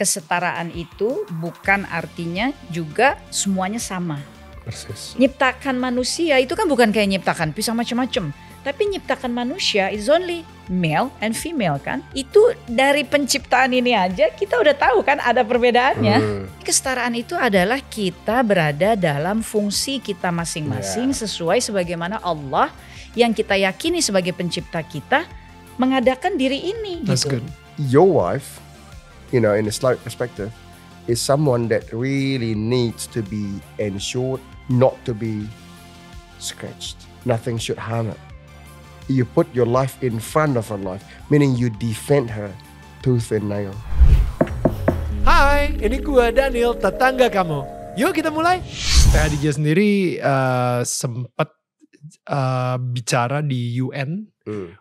kesetaraan itu bukan artinya juga semuanya sama. Persis. Nyiptakan manusia itu kan bukan kayak nyiptakan pisang macam-macam. Tapi nyiptakan manusia is only male and female kan. Itu dari penciptaan ini aja kita udah tahu kan ada perbedaannya. Kesetaraan itu adalah kita berada dalam fungsi kita masing-masing sesuai sebagaimana Allah yang kita yakini sebagai pencipta kita mengadakan diri ini. That's gitu. good. Your wife, in a slight perspective, is someone that really needs to be ensured not to be scratched. Nothing should harm her. You put your life in front of her life, meaning you defend her tooth and nail. Hai, ini gua Daniel, tetangga kamu. Yuk kita mulai. Khadijah sendiri sempat bicara di UN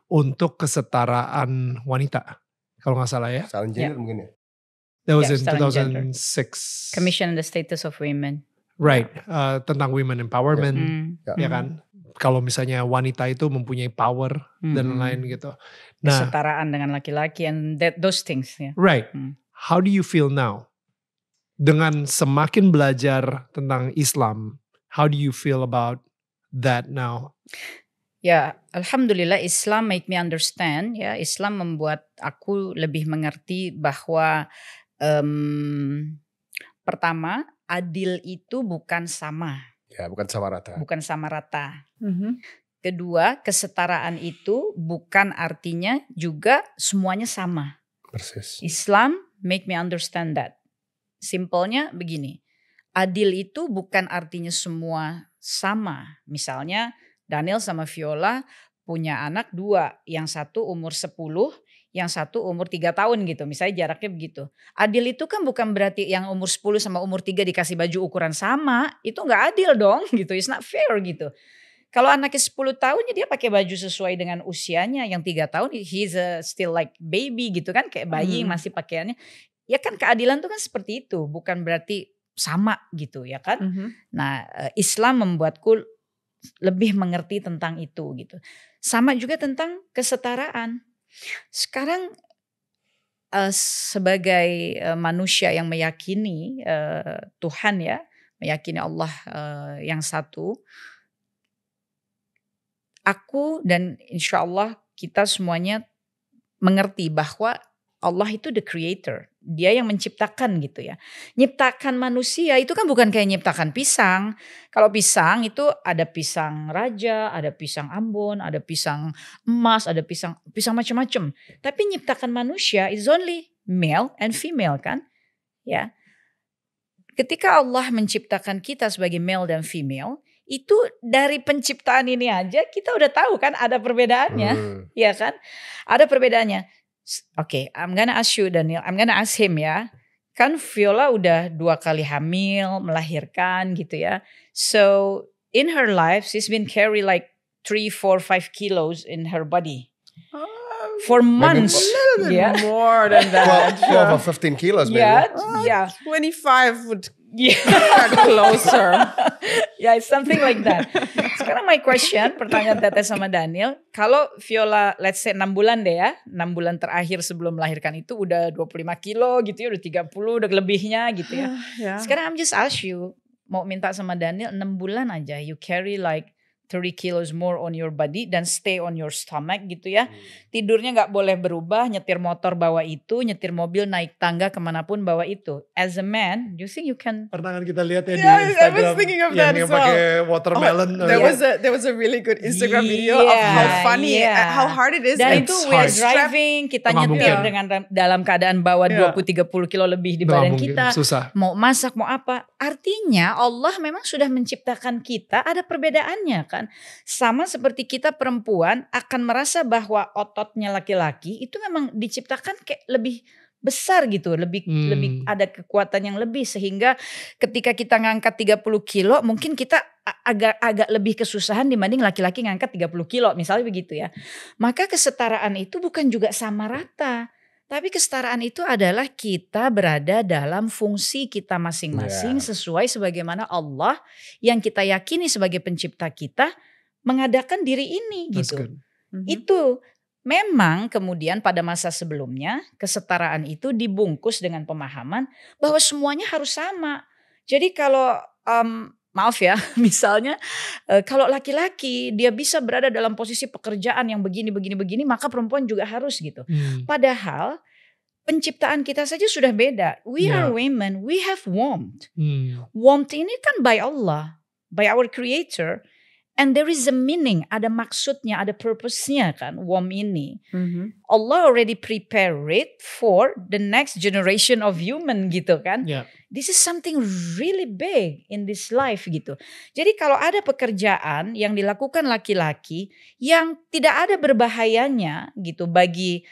untuk kesetaraan wanita. Kalau nggak salah ya. Saling gender mungkin ya? That was in Selling 2006. Commission on the Status of Women. Right, tentang women empowerment, ya Ya. kan. Kalau misalnya wanita itu mempunyai power dan lain gitu. Nah, Kesetaraan dengan laki-laki and those things ya. right. How do you feel now? Dengan semakin belajar tentang Islam, how do you feel about that now? Ya, alhamdulillah Islam make me understand ya. Islam membuat aku lebih mengerti bahwa pertama, adil itu bukan sama. Ya, bukan sama rata. Bukan sama rata. Kedua, kesetaraan itu bukan artinya juga semuanya sama. Persis. Islam make me understand that. Simpelnya begini, adil itu bukan artinya semua sama. Misalnya Daniel sama Viola punya anak 2, yang satu umur 10, yang satu umur 3 tahun gitu. Misalnya jaraknya begitu. Adil itu kan bukan berarti yang umur 10 sama umur 3 dikasih baju ukuran sama. Itu gak adil dong gitu. It's not fair gitu. Kalau anaknya 10 tahun ya dia pakai baju sesuai dengan usianya. Yang 3 tahun he's still like baby gitu kan. Kayak bayi yang masih pakaiannya. Ya kan keadilan itu kan seperti itu. Bukan berarti sama gitu ya kan. Nah Islam membuatku lebih mengerti tentang itu gitu. Sama juga tentang kesetaraan. Sekarang sebagai manusia yang meyakini Tuhan ya, meyakini Allah yang satu, aku dan insya Allah kita semuanya mengerti bahwa Allah itu the creator. Dia yang menciptakan gitu ya. Nyiptakan manusia itu kan bukan kayak nyiptakan pisang. Kalau pisang itu ada pisang raja, ada pisang Ambon, ada pisang emas, ada pisang macam-macam. Tapi nyiptakan manusia is only male and female kan. Ya. Ketika Allah menciptakan kita sebagai male dan female, itu dari penciptaan ini aja kita udah tahu kan ada perbedaannya. Ya kan? Ada perbedaannya. Okay, I'm gonna ask you Daniel, I'm gonna ask him ya. Kan Viola udah 2 kali hamil, melahirkan gitu ya. So in her life she's been carry like 3, 4, 5 kilos in her body. For months. A little bit more than that. 12 or 15 kilos maybe. Yeah. 25 would Yeah. get closer. Yeah, it's something like that. Sekarang my question, pertanyaan Teteh sama Daniel. Kalau Viola, let's say 6 bulan deh ya. 6 bulan terakhir sebelum melahirkan itu udah 25 kilo gitu ya. Udah 30, udah lebihnya gitu ya. Sekarang I'm just ask you, mau minta sama Daniel 6 bulan aja. You carry like 30 kilos more on your body dan stay on your stomach gitu ya. Tidurnya gak boleh berubah, nyetir motor bawa itu, nyetir mobil naik tangga kemanapun bawa itu. As a man, do you think you can? Pernah kan kita lihat ya di Yeah, Instagram. I was thinking of that yang as well. pakai watermelon. There was a really good Instagram video of how funny, how hard it is. Dan It's itu we're hard. driving, kita Nggak nyetir mungkin. dengan dalam keadaan bawa 20-30 kilo lebih di Nggak badan mungkin, kita. susah. Mau masak, mau apa. Artinya Allah memang sudah menciptakan kita, ada perbedaannya kan. Sama seperti kita perempuan akan merasa bahwa ototnya laki-laki itu memang diciptakan kayak lebih besar gitu, lebih ada kekuatan yang lebih, sehingga ketika kita ngangkat 30 kilo mungkin kita agak lebih kesusahan dibanding laki-laki ngangkat 30 kilo misalnya begitu ya. Maka kesetaraan itu bukan juga sama rata. Tapi kesetaraan itu adalah kita berada dalam fungsi kita masing-masing sesuai sebagaimana Allah yang kita yakini sebagai pencipta kita mengadakan diri ini That's gitu. good. Itu memang kemudian pada masa sebelumnya kesetaraan itu dibungkus dengan pemahaman bahwa semuanya harus sama. Jadi kalau maaf ya, misalnya kalau laki-laki dia bisa berada dalam posisi pekerjaan yang begini, maka perempuan juga harus gitu. Padahal penciptaan kita saja sudah beda. We are women, we have warmth. Warmth ini kan by Allah, by our creator. And there is a meaning, ada maksudnya, ada purpose-nya kan, warmth ini. Allah already prepare it for the next generation of human gitu kan. This is something really big in this life gitu. Jadi kalau ada pekerjaan yang dilakukan laki-laki yang tidak ada berbahayanya gitu bagi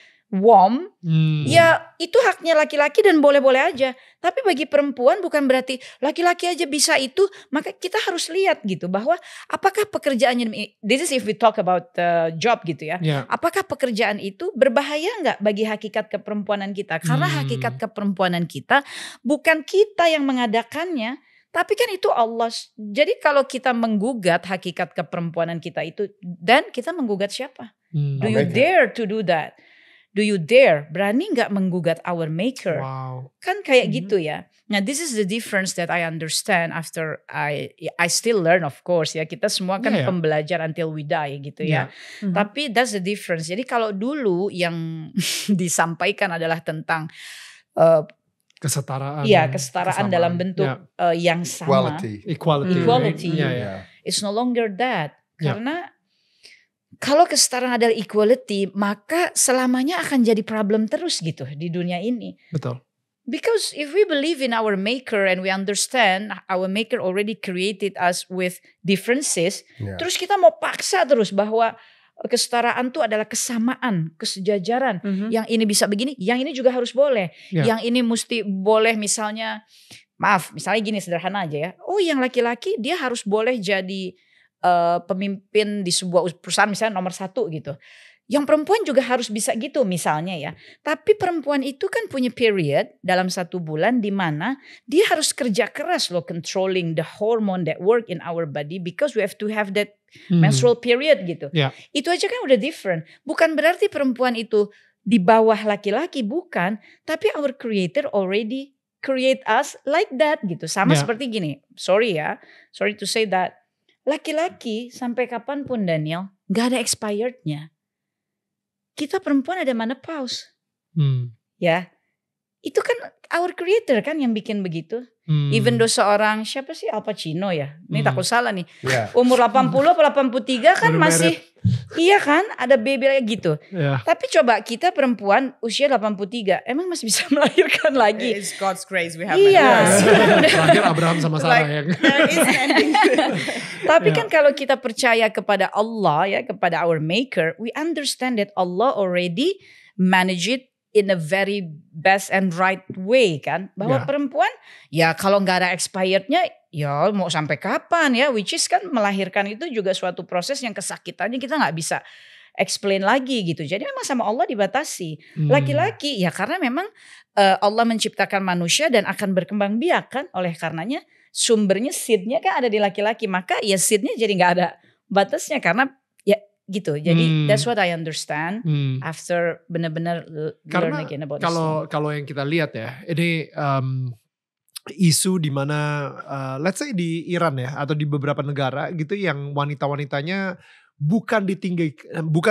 ya itu haknya laki-laki dan boleh-boleh aja. Tapi bagi perempuan bukan berarti laki-laki aja bisa itu, maka kita harus lihat gitu bahwa apakah pekerjaannya, this is if we talk about job gitu ya. Apakah pekerjaan itu berbahaya nggak bagi hakikat keperempuanan kita? Karena hakikat keperempuanan kita bukan kita yang mengadakannya, tapi kan itu Allah. Jadi kalau kita menggugat hakikat keperempuanan kita itu, dan kita menggugat siapa? Do you dare to do that? Do you dare? Berani nggak menggugat our maker? Kan kayak gitu ya. Nah, this is the difference that I understand after I still learn of course ya. Kita semua kan pembelajar until we die gitu ya. Tapi that's the difference. Jadi kalau dulu yang disampaikan adalah tentang kesetaraan. Iya, kesetaraan dalam bentuk yang sama. Equality. It's no longer that. Karena kalau kesetaraan adalah equality, maka selamanya akan jadi problem terus gitu di dunia ini. Betul. Because if we believe in our maker and we understand our maker already created us with differences, terus kita mau paksa terus bahwa kesetaraan itu adalah kesamaan, kesejajaran. Yang ini bisa begini, yang ini juga harus boleh. Yang ini mesti boleh misalnya, misalnya gini sederhana aja ya. Oh yang laki-laki dia harus boleh jadi pemimpin di sebuah perusahaan misalnya nomor 1 gitu. Yang perempuan juga harus bisa gitu misalnya ya. Tapi perempuan itu kan punya period dalam 1 bulan di mana dia harus kerja keras loh controlling the hormone that work in our body because we have to have that menstrual period gitu. Itu aja kan udah different. Bukan berarti perempuan itu di bawah laki-laki, bukan. Tapi our creator already create us like that gitu. Sama seperti gini. Sorry to say that. Laki-laki sampai kapanpun Daniel gak ada expirednya. Kita perempuan ada menopause. Ya, itu kan our creator kan yang bikin begitu. Even though seorang siapa sih Al Pacino ya, ini takut salah nih. Umur 80 atau 83 kan masih, iya kan ada baby kayak gitu. Tapi coba kita perempuan usia 83, emang masih bisa melahirkan lagi. It's God's grace we have. Terakhir Abraham sama Sarah ya. Tapi kan kalau kita percaya kepada Allah ya, kepada our maker, we understand that Allah already manage it in a very best and right way kan. Bahwa perempuan ya kalau gak ada expirednya ya mau sampai kapan ya. Which is kan melahirkan itu juga suatu proses yang kesakitannya kita gak bisa explain lagi gitu. Jadi memang sama Allah dibatasi. Laki-laki ya karena memang Allah menciptakan manusia dan akan berkembang biak kan. Oleh karenanya sumbernya seednya kan ada di laki-laki. Maka ya seednya jadi gak ada batasnya karena gitu. Jadi that's what I understand after benar-benar learn again about Islam. Kalau yang kita lihat ya, ini isu di mana let's say di Iran ya atau di beberapa negara gitu yang wanita-wanitanya bukan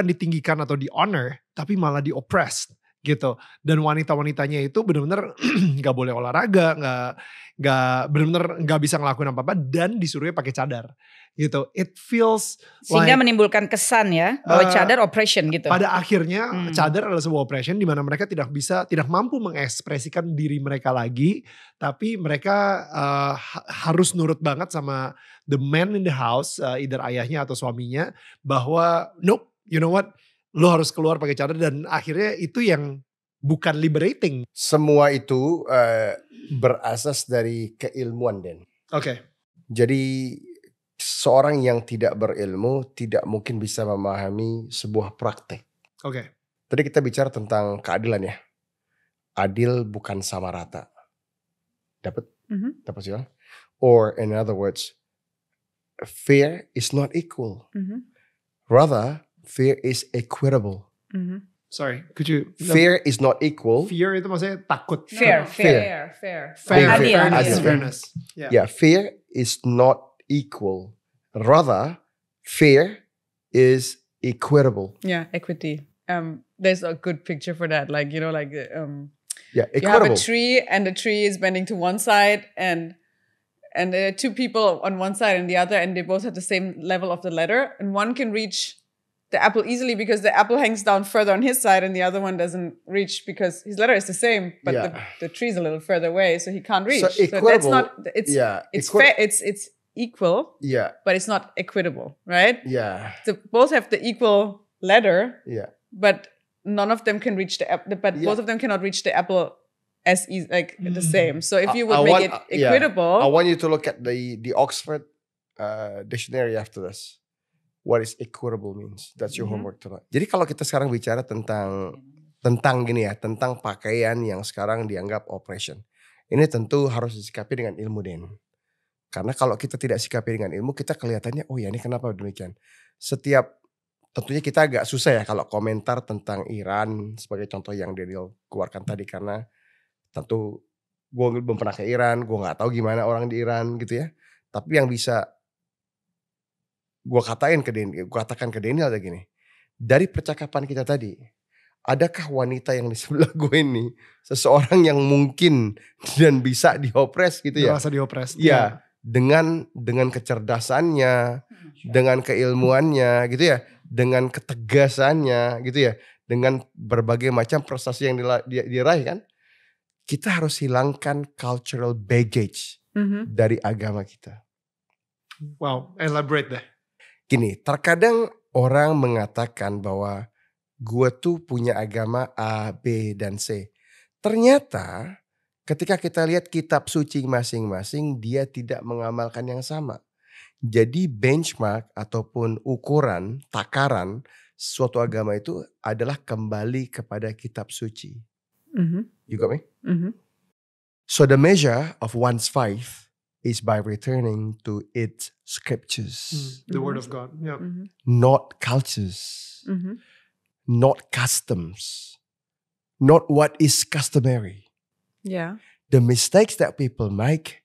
ditinggikan atau di honor, tapi malah di oppressed gitu. Dan wanita-wanitanya itu benar-benar nggak boleh olahraga, nggak benar-benar nggak bisa ngelakuin apa-apa dan disuruhnya pakai cadar gitu. It feels sehingga menimbulkan kesan ya bahwa cadar oppression gitu. Pada akhirnya cadar adalah sebuah oppression di mana mereka tidak mampu mengekspresikan diri mereka lagi, tapi mereka harus nurut banget sama the man in the house, either ayahnya atau suaminya, bahwa nope, you know what, lo harus keluar pakai cadar, dan akhirnya itu yang bukan liberating. Semua itu berasas dari keilmuan, Den. Oke. Jadi seorang yang tidak berilmu tidak mungkin bisa memahami sebuah praktek. Oke. Tadi kita bicara tentang keadilan ya. Adil bukan sama rata. Dapat sih kan? Or in other words, fair is not equal. Rather, fair is equitable. Sorry, could you? Fear is not equal. Fear itu maksudnya takut. Fair. Fair. Adil. Fairness. Yeah. Yeah, fear is not equal. Rather, fear is equitable. Yeah, equity. There's a good picture for that. Like, you know, like Yeah, you have a equitable. tree and the tree is bending to one side and there are two people on one side and the other, and they both have the same level of the ladder, and one can reach the apple easily because the apple hangs down further on his side and the other one doesn't reach because his ladder is the same, but the tree is a little further away, so he can't reach. So So that's not, it's fair, it's equal, Yeah, but it's not equitable, right? yeah, So both have the equal ladder, yeah. but none of them can reach the apple, but both of them cannot reach the apple as easy, like the same. So if you would make it equitable, I want you to look at the Oxford dictionary after this. What is equitable means. That's your homework tonight. Jadi kalau kita sekarang bicara tentang gini ya, tentang pakaian yang sekarang dianggap oppression. Ini tentu harus disikapi dengan ilmu, Den. Karena kalau kita tidak sikapi dengan ilmu, kita kelihatannya, oh ya ini kenapa demikian. Tentunya kita agak susah ya kalau komentar tentang Iran sebagai contoh yang Daniel keluarkan tadi, karena tentu gue belum pernah ke Iran, gue gak tahu gimana orang di Iran gitu ya. Tapi yang bisa gue katakan ke Daniel ada gini, dari percakapan kita tadi, adakah wanita yang di sebelah gue ini seseorang yang mungkin dan bisa diopres gitu ya? Merasa diopres. Iya, dengan kecerdasannya, dengan keilmuannya gitu ya, dengan ketegasannya gitu ya, dengan berbagai macam prestasi yang diraih kan, kita harus hilangkan cultural baggage dari agama kita. Wow, elaborate deh. Gini, terkadang orang mengatakan bahwa gue tuh punya agama A, B, dan C. Ternyata ketika kita lihat kitab suci masing-masing, dia tidak mengamalkan yang sama. Jadi benchmark ataupun ukuran, takaran suatu agama itu adalah kembali kepada kitab suci. You got me? So the measure of one's faith is by returning to its scriptures. The word of God. Yeah. Not cultures. Not customs. Not what is customary. yeah. The mistakes that people make,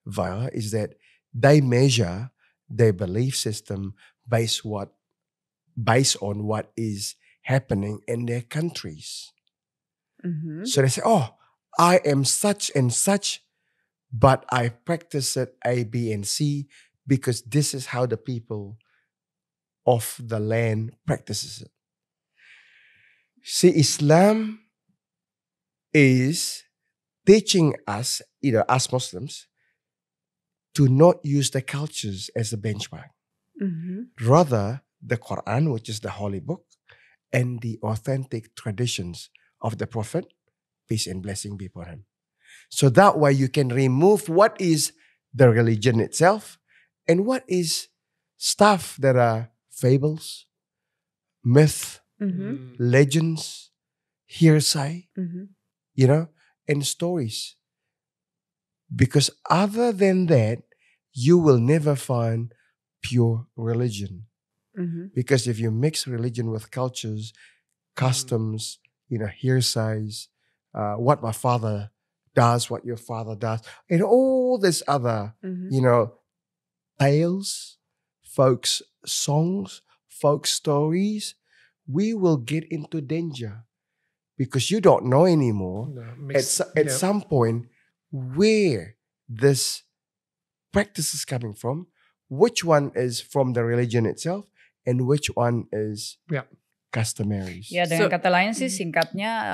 Viola, is that they measure their belief system based on what is happening in their countries. So they say, oh, I am such and such, but I practice it A, B, and C because this is how the people of the land practices it. See, Islam is teaching us, us Muslims, to not use the cultures as a benchmark. Rather, the Quran, which is the holy book, and the authentic traditions of the Prophet, peace and blessing be upon him. So that way you can remove what is the religion itself and what is stuff that are fables, myth, legends, hearsay, and stories. Because other than that, you will never find pure religion. Because if you mix religion with cultures, customs, hearsays, what my father does, what your father does, and all this other, tales, folks songs, folk stories, we will get into danger because you don't know anymore at some point where this practice is coming from, which one is from the religion itself, and which one is customary. Ya, dengan kata lain sih singkatnya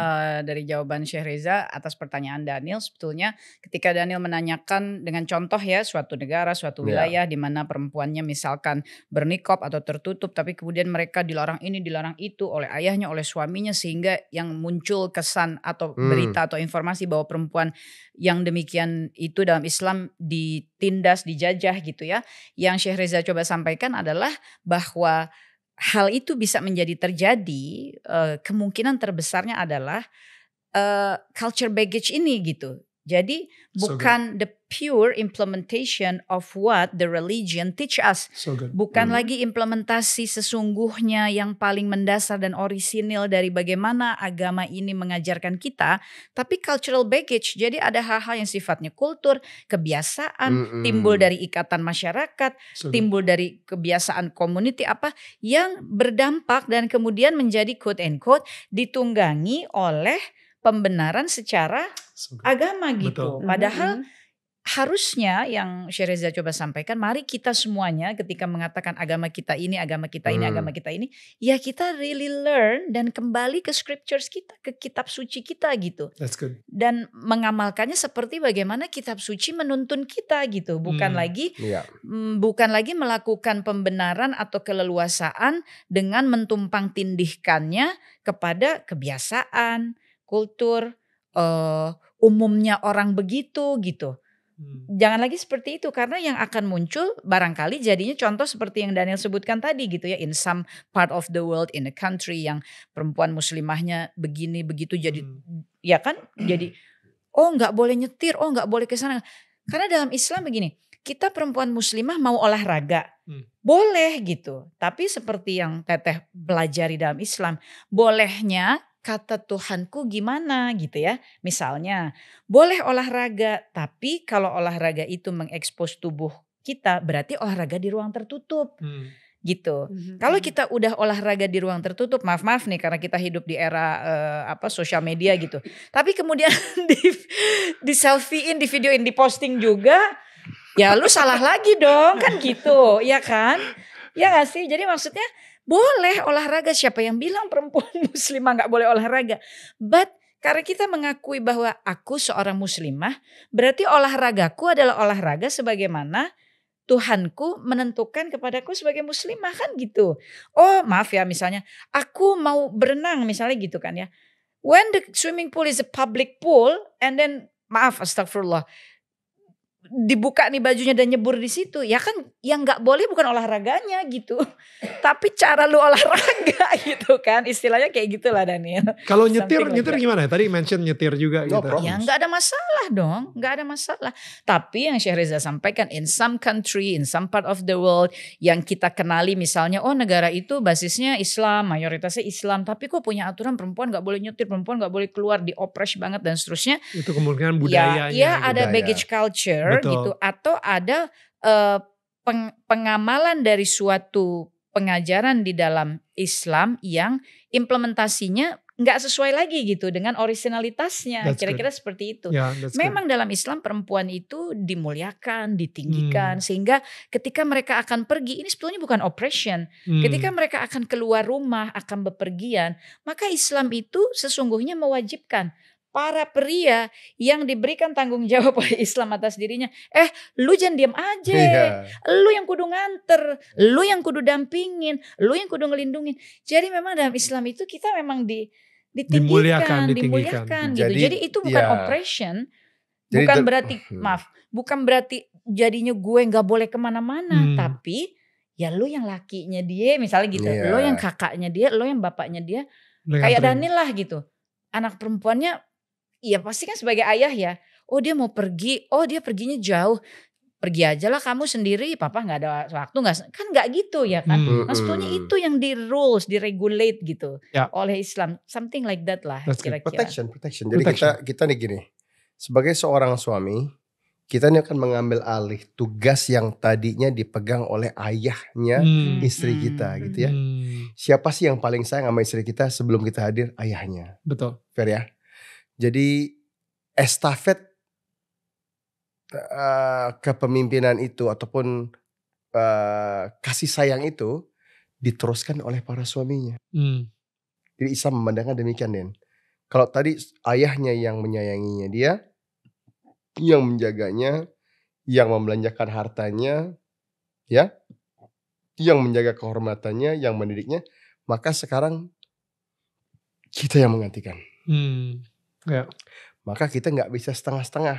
dari jawaban Syekh Reza atas pertanyaan Daniel, sebetulnya ketika Daniel menanyakan dengan contoh ya suatu negara, suatu wilayah di mana perempuannya misalkan bernikop atau tertutup, tapi kemudian mereka dilarang ini, dilarang itu oleh ayahnya, oleh suaminya, sehingga yang muncul kesan atau berita atau informasi bahwa perempuan yang demikian itu dalam Islam ditindas, dijajah gitu ya. Yang Syekh Reza coba sampaikan adalah bahwa hal itu bisa menjadi terjadi, kemungkinan terbesarnya adalah culture baggage ini gitu. Jadi So bukan the pure implementation of what the religion teach us. So good. Bukan lagi implementasi sesungguhnya yang paling mendasar dan orisinil dari bagaimana agama ini mengajarkan kita. Tapi cultural baggage. Jadi ada hal-hal yang sifatnya kultur, kebiasaan, timbul dari ikatan masyarakat, So good. timbul dari kebiasaan community apa yang berdampak dan kemudian menjadi quote and quote ditunggangi oleh pembenaran secara So good. agama gitu. Betul. Padahal harusnya yang Syekh Reza coba sampaikan, mari kita semuanya ketika mengatakan agama kita ini, agama kita ini, agama kita ini, ya kita really learn dan kembali ke scriptures kita, ke kitab suci kita gitu. That's good. Dan mengamalkannya seperti bagaimana kitab suci menuntun kita gitu. Bukan lagi Yeah. bukan lagi melakukan pembenaran atau keleluasaan dengan mentumpang tindihkannya kepada kebiasaan, kultur, umumnya orang begitu gitu. Jangan lagi seperti itu, karena yang akan muncul barangkali jadinya contoh seperti yang Daniel sebutkan tadi gitu ya, in some part of the world, in a country yang perempuan muslimahnya begini begitu, jadi ya kan, jadi oh nggak boleh nyetir, oh nggak boleh ke sana. Karena dalam Islam begini, kita perempuan muslimah mau olahraga boleh gitu, tapi seperti yang Teteh pelajari dalam Islam, bolehnya kata Tuhanku gimana gitu ya. Misalnya boleh olahraga, tapi kalau olahraga itu mengekspos tubuh kita berarti olahraga di ruang tertutup gitu. Kalau kita udah olahraga di ruang tertutup, maaf nih karena kita hidup di era sosial media gitu. Tapi kemudian di selfie-in, di videoin, di posting juga, ya lu salah lagi dong kan gitu, ya kan? Ya gak sih? Jadi maksudnya boleh olahraga, siapa yang bilang perempuan muslimah gak boleh olahraga? But karena kita mengakui bahwa aku seorang muslimah, berarti olahragaku adalah olahraga sebagaimana Tuhanku menentukan kepadaku sebagai muslimah kan gitu. Oh maaf ya, misalnya aku mau berenang misalnya gitu kan ya. When the swimming pool is a public pool and then maaf astagfirullah, dibuka nih bajunya dan nyebur di situ, ya kan yang nggak boleh bukan olahraganya gitu, tapi cara lu olahraga gitu kan, istilahnya kayak gitulah Daniel. Kalau nyetir Something like gimana? Tadi mention nyetir juga No gitu. problem. Ya nggak ada masalah dong, nggak ada masalah. Tapi yang Syekh Reza sampaikan, in some country, in some part of the world yang kita kenali misalnya, oh negara itu basisnya Islam, mayoritasnya Islam, tapi kok punya aturan perempuan nggak boleh nyetir, perempuan nggak boleh keluar, diopres banget dan seterusnya. Itu kemungkinan budayanya. Ya ada budaya. baggage culture. Betul. Gitu, atau ada pengamalan dari suatu pengajaran di dalam Islam yang implementasinya nggak sesuai lagi gitu dengan originalitasnya. That's Kira-kira seperti itu. Yeah, that's Memang dalam Islam perempuan itu dimuliakan, ditinggikan, sehingga ketika mereka akan pergi, ini sebetulnya bukan oppression. Ketika mereka akan keluar rumah, akan bepergian, maka Islam itu sesungguhnya mewajibkan para pria yang diberikan tanggung jawab oleh Islam atas dirinya. Lu jangan diam aja. Iya. Lu yang kudu nganter, lu yang kudu dampingin, lu yang kudu ngelindungin. Jadi memang dalam Islam itu kita memang ditinggikan, dimuliakan gitu. Jadi itu bukan oppression. Jadi Bukan berarti, bukan berarti jadinya gue gak boleh kemana-mana. Tapi ya lu yang lakinya dia misalnya gitu. Iya. Lu yang kakaknya dia, lu yang bapaknya dia. Kayak Daniel lah gitu. Anak perempuannya, ya pasti kan sebagai ayah ya. Oh dia mau pergi, oh dia perginya jauh. Pergi aja lah kamu sendiri, papa gak ada waktu. Kan gak gitu ya kan. Nah sebetulnya itu yang di rules, di regulate gitu. Ya. Oleh Islam. Something like that lah That's good. kira-kira. Protection. Jadi kita nih gini. Sebagai seorang suami, kita ini akan mengambil alih tugas yang tadinya dipegang oleh ayahnya istri kita gitu ya. Siapa sih yang paling sayang sama istri kita sebelum kita hadir? Ayahnya. Betul. Fair ya. Jadi estafet kepemimpinan itu ataupun kasih sayang itu diteruskan oleh para suaminya. Jadi Islam memandangkan demikian, Den. Kalau tadi ayahnya yang menyayanginya dia, yang menjaganya, yang membelanjakan hartanya, ya, yang menjaga kehormatannya, yang mendidiknya, maka sekarang kita yang menggantikan. Ya. Maka kita nggak bisa setengah-setengah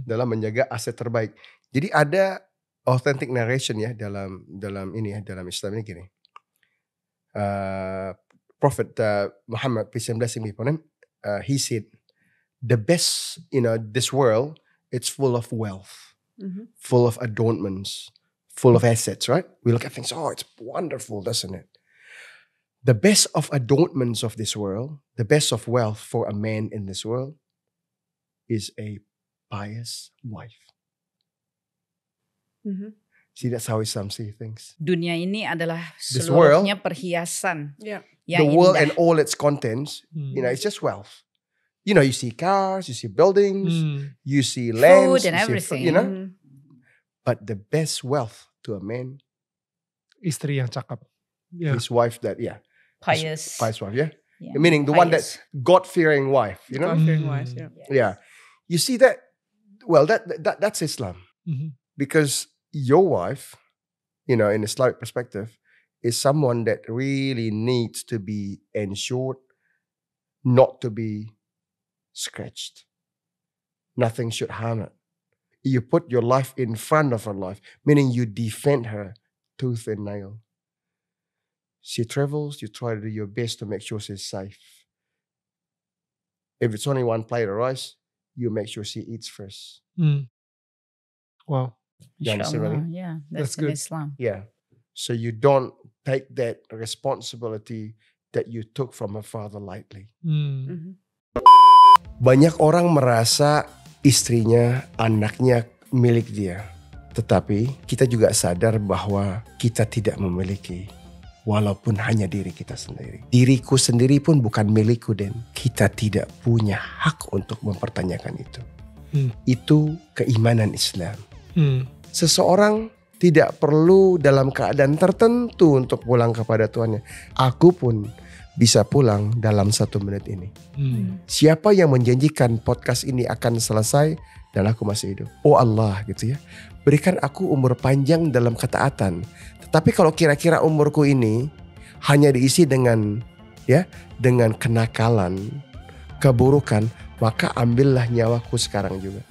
dalam menjaga aset terbaik. Jadi ada authentic narration ya dalam ini ya, dalam Islam ini gini. Prophet Muhammad peace and blessing be upon him, he said the best, this world, it's full of wealth, full of adornments, full of assets, right? We look at things, it's wonderful, doesn't it? The best of adornments of this world, the best of wealth for a man in this world is a pious wife. See, that's how Islam sees things. Dunia ini adalah This world, seluruhnya perhiasan. Yeah. Yang the world indah. and all its contents, it's just wealth. You see cars, you see buildings, you see lands, Food and you see everything. But the best wealth to a man, Istri yang cakap. Yeah. his wife Pious. pious wife, yeah? Yeah. Meaning the one Pious. that's God-fearing wife, God-fearing wise, yeah. Yeah. You see that, well, that's Islam. Mhm. Because your wife, in Islamic perspective, is someone that really needs to be ensured not to be scratched. Nothing should harm it. You put your life in front of her life, meaning you defend her tooth and nail. She travels, you try to do your best to make sure she's safe. If it's only one plate of rice, you make sure she eats first. Wow. You understand what I Inshallah. mean? Yeah, That's that's in good. Islam. Yeah. So you don't take that responsibility that you took from her father lightly. Banyak orang merasa istrinya, anaknya milik dia. Tetapi kita juga sadar bahwa kita tidak memiliki. Walaupun hanya diri kita sendiri. Diriku sendiri pun bukan milikku, dan kita tidak punya hak untuk mempertanyakan itu. Itu keimanan Islam. Seseorang tidak perlu dalam keadaan tertentu untuk pulang kepada Tuhannya. Aku pun bisa pulang dalam 1 menit ini. Siapa yang menjanjikan podcast ini akan selesai dan aku masih hidup? Oh Allah, gitu ya. Berikan aku umur panjang dalam ketaatan. Tetapi kalau kira-kira umurku ini hanya diisi dengan kenakalan, keburukan, maka ambillah nyawaku sekarang juga.